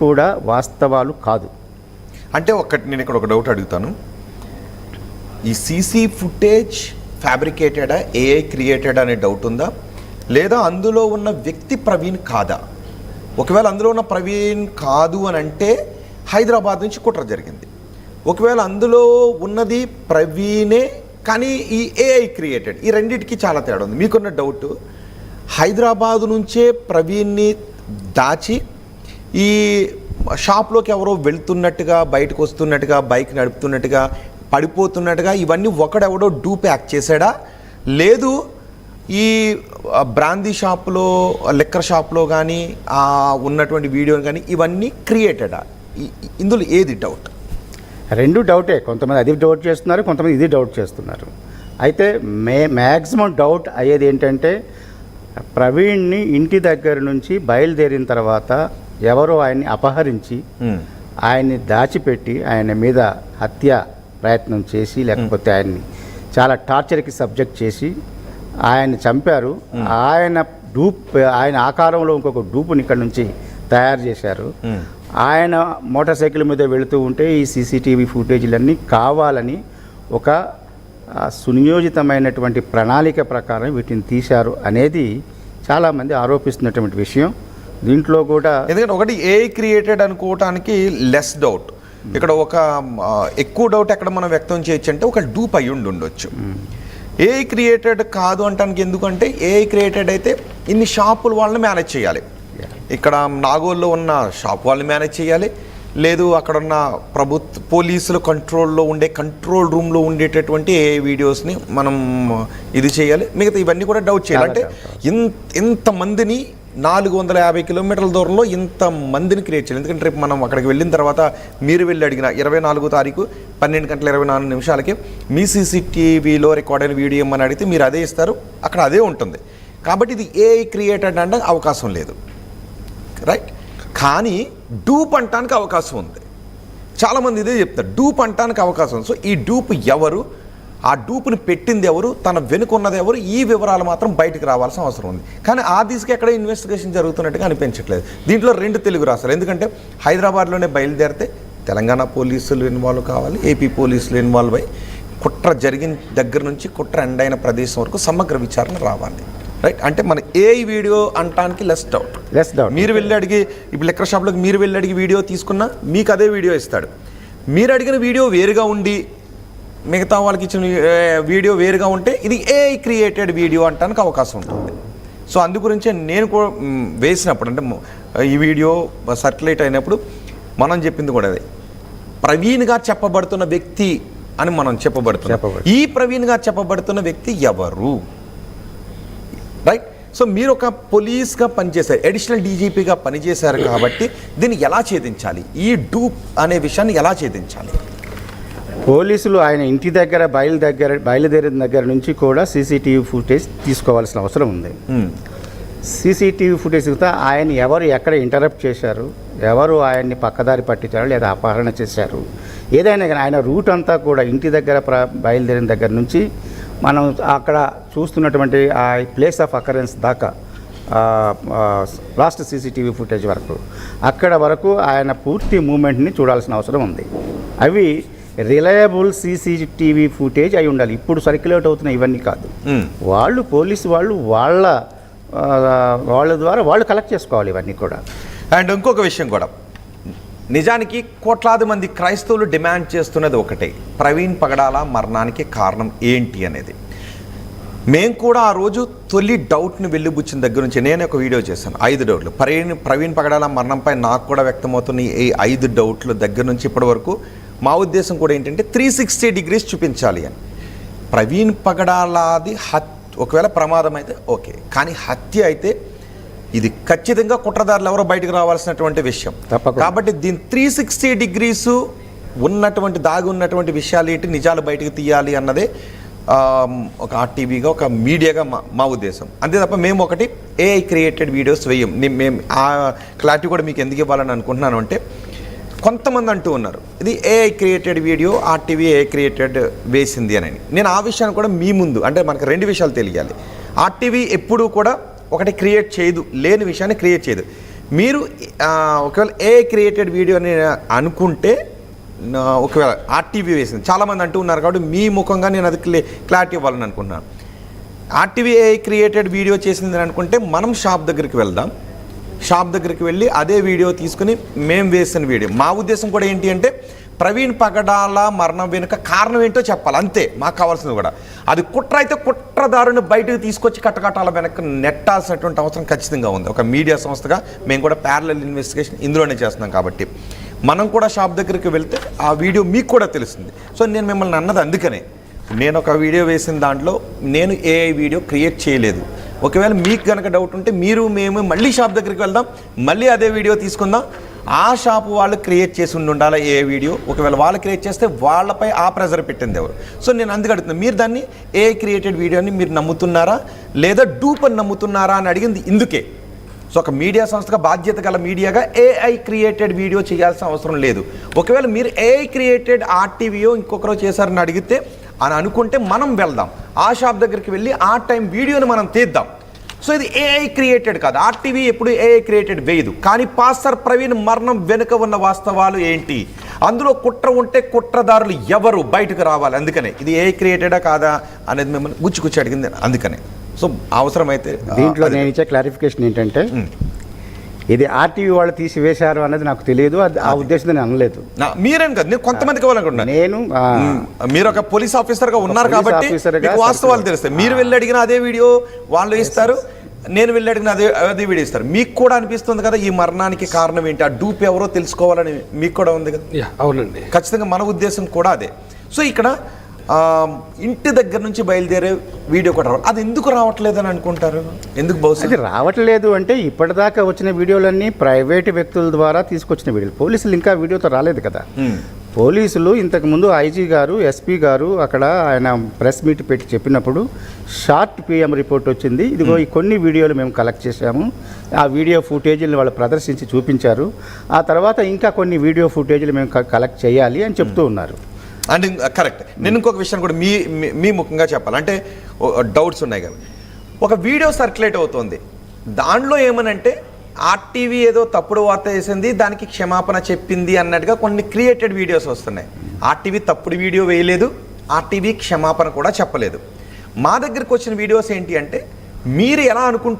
కూడా వాస్తవాలు కాదు. అంటే నేను ఇక్కడ ఒక డౌట్ అడుగుతాను. ఈ సీసీ ఫుటేజ్ ఫ్యాబ్రికేటెడా, ఏఐ క్రియేటెడ్ అనే డౌట్ ఉందా, లేదా అందులో ఉన్న వ్యక్తి ప్రవీణ్ కాదా? ఒకవేళ అందులో ఉన్న ప్రవీణ్ కాదు అని అంటే హైదరాబాద్ నుంచి కుట్ర జరిగింది. ఒకవేళ అందులో ఉన్నది ప్రవీణే కానీ ఈ ఏఐ క్రియేటెడ్, ఈ రెండింటికి చాలా తేడా ఉంది. మీకున్న డౌట్ హైదరాబాదు నుంచే ప్రవీణ్ని దాచి ఈ షాప్లోకి ఎవరో వెళ్తున్నట్టుగా, బయటకు వస్తున్నట్టుగా, బైక్ నడుపుతున్నట్టుగా, పడిపోతున్నట్టుగా ఇవన్నీ ఒకడెవడో డూప్ యాక్ట్ చేశాడా, లేదు ఈ బ్రాందీ షాప్లో, లిక్కర్ షాప్లో కానీ ఉన్నటువంటి వీడియోని కానీ ఇవన్నీ క్రియేటెడా? ఇందులో ఏది డౌట్? రెండు డౌటే. కొంతమంది అది డౌట్ చేస్తున్నారు, కొంతమంది ఇది డౌట్ చేస్తున్నారు. అయితే మ్యాక్సిమం డౌట్ అయ్యేది ఏంటంటే ప్రవీణ్ని ఇంటి దగ్గర నుంచి బయలుదేరిన తర్వాత ఎవరో ఆయన్ని అపహరించి ఆయన్ని దాచిపెట్టి ఆయన మీద హత్య ప్రయత్నం చేసి, లేకపోతే ఆయన్ని చాలా టార్చర్కి సబ్జెక్ట్ చేసి ఆయన్ని చంపారు. ఆయన ఆకారంలో ఇంకొక డూపుని ఇక్కడ నుంచి తయారు చేశారు. ఆయన మోటార్ సైకిల్ మీద వెళుతూ ఉంటే ఈ సీసీటీవీ ఫుటేజీలన్నీ కావాలని ఒక సునియోజితమైనటువంటి ప్రణాళిక ప్రకారం వీటిని తీశారు అనేది చాలామంది ఆరోపిస్తున్నటువంటి విషయం. దీంట్లో కూడా ఎందుకంటే ఒకటి ఏఐ క్రియేటెడ్ అనుకోవటానికి లెస్ డౌట్, ఇక్కడ ఒక ఎక్కువ డౌట్ ఎక్కడ మనం వ్యక్తం చేయొచ్చు అంటే ఒక డూప్ అయి ఉండొచ్చు. ఏఐ క్రియేటెడ్ కాదు అంటానికి ఎందుకంటే ఏఐ క్రియేటెడ్ అయితే ఇన్ని షాపులు వాళ్ళని మేనేజ్ చేయాలి. ఇక్కడ నాగోల్లో ఉన్న షాప్ వాళ్ళని మేనేజ్ చేయాలి, లేదు అక్కడ ఉన్న పోలీసుల కంట్రోల్లో ఉండే కంట్రోల్ రూమ్లో ఉండేటటువంటి ఏఐ వీడియోస్ని మనం ఇది చేయాలి. మిగతా ఇవన్నీ కూడా డౌట్ చేయాలి. అంటే ఇంతమందిని 450 కిలోమీటర్ల దూరంలో ఇంతమందిని క్రియేట్ చేయాలి. ఎందుకంటే రేపు మనం అక్కడికి వెళ్ళిన తర్వాత మీరు వెళ్ళి అడిగిన 24వ తారీఖు 12:24 మీ సీసీటీవీలో రికార్డ్ అయిన వీడియో అని అడిగితే మీరు అదే ఇస్తారు, అక్కడ అదే ఉంటుంది. కాబట్టి ఇది ఏఐ క్రియేటెడ్ అంటే అవకాశం లేదు, రైట్? కానీ డూప్ అంటానికి అవకాశం ఉంది. చాలామంది ఇదే చెప్తారు, డూప్ అంటానికి అవకాశం ఉంది. సో ఈ డూప్ ఎవరు, ఆ డూప్ని పెట్టింది ఎవరు, తన వెనుకున్నది ఎవరు, ఈ వివరాలు మాత్రం బయటకు రావాల్సిన అవసరం ఉంది. కానీ ఆ దిశగా ఎక్కడ ఇన్వెస్టిగేషన్ జరుగుతున్నట్టుగా అనిపించట్లేదు. దీంట్లో 2 తెలుగు రాష్ట్రాలు, ఎందుకంటే హైదరాబాద్లోనే బయలుదేరితే తెలంగాణ పోలీసులు ఇన్వాల్వ్ కావాలి, ఏపీ పోలీసులు ఇన్వాల్వ్ అయ్యి కుట్ర జరిగిన దగ్గర నుంచి కుట్ర ఎండ్ అయిన ప్రదేశం వరకు సమగ్ర విచారణ రావాలి, రైట్? అంటే మన ఏఐ వీడియో అంటానికి లెస్ డౌట్. మీరు వెళ్ళి అడిగి, ఇప్పుడు లిక్కర్ షాప్లోకి మీరు వెళ్ళి అడిగి వీడియో తీసుకున్నా మీకు అదే వీడియో ఇస్తాడు. మీరు అడిగిన వీడియో వేరుగా ఉండి మిగతా వాళ్ళకి ఇచ్చిన వీడియో వేరుగా ఉంటే ఇది ఏఐ క్రియేటెడ్ వీడియో అంటానికి అవకాశం ఉంటుంది. సో అందు గురించే నేను కూడా వేసినప్పుడు, అంటే ఈ వీడియో సర్క్యులేట్ అయినప్పుడు మనం చెప్పింది కూడా అదే, ప్రవీణ్గా చెప్పబడుతున్న వ్యక్తి అని మనం చెప్పబడుతున్నాం. ఈ ప్రవీణ్గా చెప్పబడుతున్న వ్యక్తి ఎవరు, రైట్? సో మీరు ఒక పోలీస్గా పనిచేశారు, అడిషనల్ డీజీపీగా పనిచేశారు కాబట్టి దీన్ని ఎలా ఛేదించాలి, ఈ డూప్ అనే విషయాన్ని ఎలా ఛేదించాలి? పోలీసులు ఆయన ఇంటి దగ్గర బయలుదేరిన దగ్గర నుంచి కూడా సీసీటీవీ ఫుటేజ్ తీసుకోవాల్సిన అవసరం ఉంది. సీసీటీవీ ఫుటేజ్ ఆయన ఎవరు ఎక్కడ ఇంటరప్ట్ చేశారు, ఎవరు ఆయన్ని పక్కదారి పట్టించారు లేదా అపహరణ చేశారు, ఏదైనా కానీ ఆయన రూట్ అంతా కూడా ఇంటి దగ్గర బయలుదేరిన దగ్గర నుంచి మనం అక్కడ చూస్తున్నటువంటి ఆ ప్లేస్ ఆఫ్ అకరెన్స్ దాకా లాస్ట్ సీసీటీవీ ఫుటేజ్ వరకు, అక్కడ వరకు ఆయన పూర్తి మూమెంట్ని చూడాల్సిన అవసరం ఉంది. అవి రిలయబుల్ సీసీటీవీ ఫుటేజ్ అయి ఉండాలి. ఇప్పుడు సర్క్యులేట్ అవుతున్న ఇవన్నీ కాదు. వాళ్ళు పోలీసు వాళ్ళు వాళ్ళ ద్వారా వాళ్ళు కలెక్ట్ చేసుకోవాలి ఇవన్నీ కూడా. అండ్ ఇంకొక విషయం కూడా, నిజానికి కోట్లాది మంది క్రైస్తవులు డిమాండ్ చేస్తున్నది ఒకటే, ప్రవీణ్ పగడాల మరణానికి కారణం ఏంటి అనేది. మేము కూడా ఆ రోజు తొలి డౌట్ని వెళ్ళిబుచ్చిన దగ్గర నుంచి నేను ఒక వీడియో చేశాను, 5 డౌట్లు. ప్రవీణ్ పగడాల మరణంపై నాకు కూడా వ్యక్తమవుతున్న ఈ 5 డౌట్ల దగ్గర నుంచి ఇప్పటి వరకు మా ఉద్దేశం కూడా ఏంటంటే 360 degrees చూపించాలి అని. ప్రవీణ్ పగడాలది ఒకవేళ ప్రమాదం అయితే ఓకే, కానీ హత్య అయితే ఇది ఖచ్చితంగా కుట్రదారులు ఎవరో బయటకు రావాల్సినటువంటి విషయం. కాబట్టి దీని 360 degrees ఉన్నటువంటి దాగి ఉన్నటువంటి విషయాలు ఏంటి, నిజాలు బయటకు తీయాలి అన్నదే ఒక ఆర్టీవీగా, ఒక మీడియాగా మా ఉద్దేశం. అంతే తప్ప మేము ఒకటి ఏఐ క్రియేటెడ్ వీడియోస్ వేయం. మేము ఆ క్లారిటీ కూడా మీకు ఎందుకు ఇవ్వాలని అనుకుంటున్నాను అంటే, కొంతమంది అంటూ ఉన్నారు ఇది AI created video, RTV AI created వేసింది అని. నేను ఆ విషయాన్ని కూడా మీ ముందు, అంటే మనకు 2 విషయాలు తెలియాలి. ఆర్టీవీ ఎప్పుడూ కూడా ఒకటి క్రియేట్ చేయదు, లేని విషయాన్ని క్రియేట్ చేయదు. మీరు ఒకవేళ ఏ క్రియేటెడ్ వీడియో అని అనుకుంటే ఒకవేళ ఆర్టీవీ వేసింది చాలామంది అంటూ ఉన్నారు కాబట్టి మీ ముఖంగా నేను అది క్లారిటీ ఇవ్వాలని అనుకుంటున్నాను. ఆర్టీవీ ఏ క్రియేటెడ్ వీడియో చేసింది అని అనుకుంటే మనం షాప్ దగ్గరికి వెళ్దాం, షాప్ దగ్గరికి వెళ్ళి అదే వీడియో తీసుకుని మేము వేసిన వీడియో. మా ఉద్దేశం కూడా ఏంటి అంటే ప్రవీణ్ పగడాల మరణం వెనుక కారణం ఏంటో చెప్పాలి, అంతే మాకు కావాల్సింది కూడా. అది కుట్ర అయితే కుట్రదారుని బయటకు తీసుకొచ్చి కట్టకట్టాల వెనక నెట్టాల్సినటువంటి అవసరం ఖచ్చితంగా ఉంది. ఒక మీడియా సంస్థగా మేము కూడా ప్యారలల్ ఇన్వెస్టిగేషన్ ఇందులోనే చేస్తున్నాం కాబట్టి మనం కూడా షాప్ దగ్గరికి వెళ్తే ఆ వీడియో మీకు కూడా తెలుస్తుంది. సో నేను మిమ్మల్ని అన్నది అందుకనే, నేను ఒక వీడియో వేసిన దాంట్లో నేను ఏఐ వీడియో క్రియేట్ చేయలేదు. ఒకవేళ మీకు కనుక డౌట్ ఉంటే మేము మళ్ళీ షాప్ దగ్గరికి వెళ్దాం, మళ్ళీ అదే వీడియో తీసుకుందాం. ఆ షాప్ వాళ్ళు క్రియేట్ చేసి ఉండాలి ఏ వీడియో. ఒకవేళ వాళ్ళు క్రియేట్ చేస్తే వాళ్ళపై ఆ ప్రెజర్ పెట్టింది ఎవరు? సో నేను అందుకు అడుగుతున్నాను, మీరు దాన్ని ఏఐ క్రియేటెడ్ వీడియోని మీరు నమ్ముతున్నారా లేదా డూప్ అని నమ్ముతున్నారా అని అడిగింది ఇందుకే. సో ఒక మీడియా సంస్థగా బాధ్యత గల మీడియాగా ఏఐ క్రియేటెడ్ వీడియో చేయాల్సిన అవసరం లేదు. ఒకవేళ మీరు ఏఐ క్రియేటెడ్ ఆర్టీవీయో ఇంకొకరో చేశారని అడిగితే అని అనుకుంటే మనం వెళ్దాం, ఆ షాప్ దగ్గరికి వెళ్ళి ఆ టైం వీడియోని మనం తీద్దాం. సో ఇది ఏఐ క్రియేటెడ్ కాదు, ఆర్టీవీ ఎప్పుడు ఏఐ క్రియేటెడ్ వేయదు. కానీ పాస్టర్ ప్రవీణ్ మరణం వెనుక ఉన్న వాస్తవాలు ఏంటి, అందులో కుట్ర ఉంటే కుట్రదారులు ఎవరు బయటకు రావాలి. అందుకనే ఇది ఏఐ క్రియేటెడా కాదా అనేది మిమ్మల్ని గుచ్చి అడిగింది అందుకనే. సో అవసరమైతే దీంట్లో నేను ఇచ్చే క్లారిఫికేషన్ ఏంటంటే ఇది ఆర్టీవీ వాళ్ళు తీసివేశారు అన్నది నాకు తెలియదు, అది ఆ ఉద్దేశంతో నేను అనలేదు. మీరేం కాదు, నేను కొంతమందికి ఇవ్వాలనుకుంటున్నాను. నేను మీరు ఒక పోలీస్ ఆఫీసర్గా ఉన్నారు కాబట్టి మీకు వాస్తవాలు తెలుస్తాయి. మీరు వెళ్ళి అడిగిన అదే వీడియో వాళ్ళు ఇస్తారు, నేను వెళ్ళి అడిగిన అదే వీడియో ఇస్తారు. మీకు కూడా అనిపిస్తుంది కదా ఈ మరణానికి కారణం ఏంటి, ఆ డూప్ ఎవరో తెలుసుకోవాలని మీకు కూడా ఉంది కదా. అవునండి, ఖచ్చితంగా మన ఉద్దేశం కూడా అదే. సో ఇక్కడ ఇంటి దగ్గర నుంచి బయలుదేరే వీడియో కూడా రావాలి, అది ఎందుకు రావట్లేదని అనుకుంటారు? ఎందుకు బహుశా అది రావట్లేదు అంటే ఇప్పటిదాకా వచ్చిన వీడియోలన్నీ ప్రైవేటు వ్యక్తుల ద్వారా తీసుకొచ్చిన వీడియోలు, పోలీసులు ఇంకా వీడియోతో రాలేదు కదా. పోలీసులు ఇంతకుముందు ఐజీ గారు, ఎస్పీ గారు అక్కడ ఆయన ప్రెస్ మీట్ పెట్టి చెప్పినప్పుడు షార్ట్ పిఎం రిపోర్ట్ వచ్చింది, ఇదిగో ఈ కొన్ని వీడియోలు మేము కలెక్ట్ చేశాము, ఆ వీడియో ఫుటేజీలను వాళ్ళు ప్రదర్శించి చూపించారు, ఆ తర్వాత ఇంకా కొన్ని వీడియో ఫుటేజీలు మేము కలెక్ట్ చేయాలి అని చెప్తూ ఉన్నారు. And correct. నేను ఇంకొక విషయం కూడా మీ ముఖంగా చెప్పాలి, అంటే డౌట్స్ ఉన్నాయి కదా. ఒక వీడియో సర్క్యులేట్ అవుతుంది, దానిలో ఏమనంటే ఆర్టీవీ ఏదో తప్పుడు వార్త వేసింది, దానికి క్షమాపణ చెప్పింది అన్నట్టుగా కొన్ని క్రియేటెడ్ వీడియోస్ వస్తున్నాయి. ఆర్టీవీ తప్పుడు వీడియో వేయలేదు, ఆర్టీవీ క్షమాపణ కూడా చెప్పలేదు. మా దగ్గరికి వచ్చిన వీడియోస్ ఏంటి అంటే మీరు ఎలా అనుకుంటున్నారు